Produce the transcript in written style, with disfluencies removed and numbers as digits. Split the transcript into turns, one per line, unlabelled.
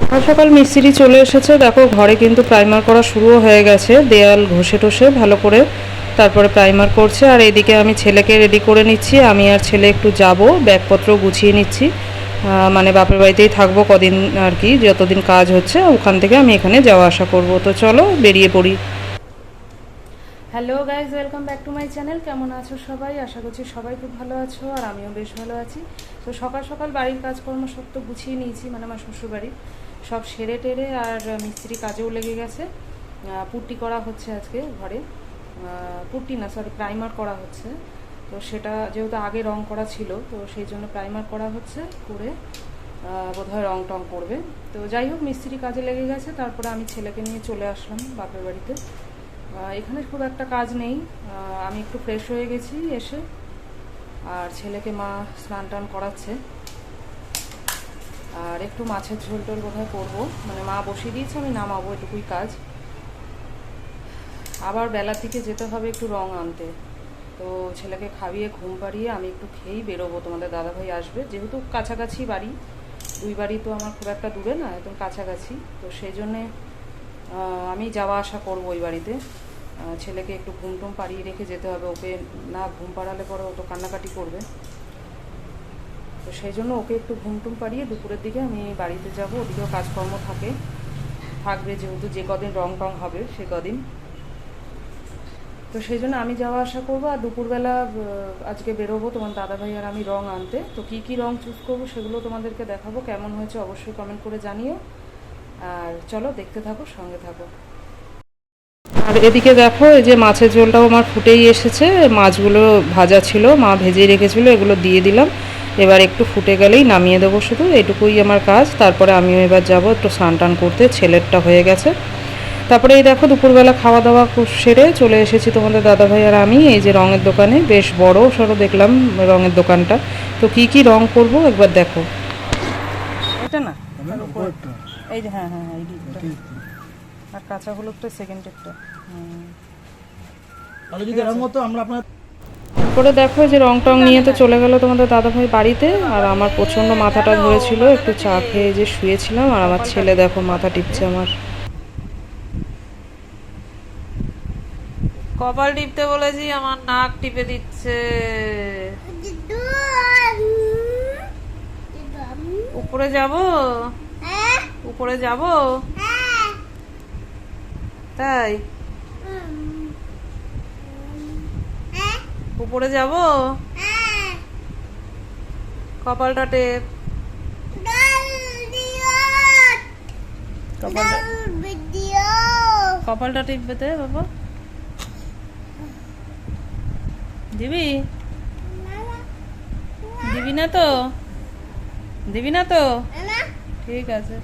সকাল সকাল মিস্ত্রি চলে এসেছে, দেখো ঘরে কিন্তু প্রাইমার করা শুরুও হয়ে গেছে, দেয়াল ঘষে টষে ভালো করে তারপরে প্রাইমার করছে। আর এইদিকে আমি ছেলেকে রেডি করে নিচ্ছি, আমি আর ছেলে একটু যাব, ব্যাগপত্র গুছিয়ে নিচ্ছি। মানে বাপের বাড়িতেই থাকবো কদিন আর কি, যতদিন কাজ হচ্ছে ওখান থেকে আমি এখানে যাওয়া আসা করব। তো চলো বেরিয়ে পড়ি। Hello guys, welcome back to my channel. কেমন আছো সবাই? আশা করছি সবাই খুব ভালো আছো, আর আমিও বেশ ভালো আছি। তো সকাল সকাল বাড়ির কাজকর্ম সব তো গুছিয়ে নিয়েছি, মানে আমার শ্বশুরবাড়ির সব সেরে টেরে, আর মিস্ত্রি কাজেও লেগে গেছে। পুট্টি করা হচ্ছে আজকে ঘরে, পুট্টি না সরি প্রাইমার করা হচ্ছে। তো সেটা যেহেতু আগে রং করা ছিল, তো সেই জন্য প্রাইমার করা হচ্ছে, করে বোধহয় রং টং করবে। তো যাই হোক, মিস্ত্রি কাজে লেগে গেছে, তারপরে আমি ছেলেকে নিয়ে চলে আসলাম বাপের বাড়িতে। এখানে খুব একটা কাজ নেই, আমি একটু ফ্রেশ হয়ে গেছি এসে, আর ছেলেকে মা স্নান টান করাচ্ছে, আর একটু মাছের ঝোল টোল বোধহয় করবো, মানে মা বসিয়ে দিয়েছে, আমি নামাবো, এটুকুই কাজ। আবার বেলার দিকে যেতে হবে একটু রং আনতে, তো ছেলেকে খাইয়ে ঘুম পাড়িয়ে আমি একটু খেয়েই বেরোবো। তোমাদের দাদাভাই আসবে, যেহেতু কাছাকাছি বাড়ি, দুই বাড়ি তো আমার খুব একটা দূরে না, একদম কাছাকাছি, তো সেই জন্যে আমি যাওয়া আসা করবো ওই বাড়িতে। ছেলেকে একটু ঘুম টুম পাড়িয়ে রেখে যেতে হবে, ওকে না ঘুম পাড়ালে পরে ও তো কান্নাকাটি করবে, তো সেই জন্য ওকে একটু ঘুম টুম পাড়িয়ে দুপুরের দিকে আমি বাড়িতে যাব। ওদিকেও কাজকর্ম থাকবে, যেহেতু যে কদিন রং টং হবে সে কদিন, তো সেই জন্য আমি যাওয়া আসা করবো। আর দুপুরবেলা আজকে বেরোবো তোমার দাদাভাই আর আমি রং আনতে। তো কী কী রং চুজ করবো সেগুলো তোমাদেরকে দেখাবো, কেমন হয়েছে অবশ্যই কমেন্ট করে জানিও। আর চলো দেখতে থাকো, সঙ্গে থাকো। আর এদিকে দেখো, এই যে মাছের ঝোলটাও আমার ফুটেই এসেছে, মাছগুলো ভাজা ছিল, মা ভেজেই রেখেছিলো, এগুলো দিয়ে দিলাম। এবার একটু ফুটে গেলেই নামিয়ে দেবো, শুধু এটুকুই আমার কাজ। তারপরে আমিও এবার যাব একটু স্নান টান করতে, ছেলেরটা হয়ে গেছে। তারপরে এই দেখো দুপুরবেলা খাওয়া দাওয়া সেরে চলে এসেছি তোমাদের দাদাভাই আর আমি এই যে রঙের দোকানে, বেশ বড় সড়ো দেখলাম রঙের দোকানটা। তো কি কি রং করব একবার দেখো। এটা না, এই যে হ্যাঁ হ্যাঁ এই আর কাঁচা হলুদটা সেকেন্ডেরটা। তারপরে দেখো যে রং টং নিয়ে তো চলে গেল তোমাদের দাদাভাই বাড়িতে, আর আমার প্রচণ্ড মাথাটা ধরেছিল, একটু চা খেয়ে যে শুয়েছিলাম, আর আমার ছেলে দেখো মাথা টিপছে আমার। কপাল টিপতে বলেছি, আমার নাক টিপে দিচ্ছে। উপরে যাব, উপরে যাব তাই, উপরে যাব, কপালটা টেপ, কপালটা টিপবে তো বাবা, দিবি, দিবি না তো, দিবি না তো, ঠিক আছে।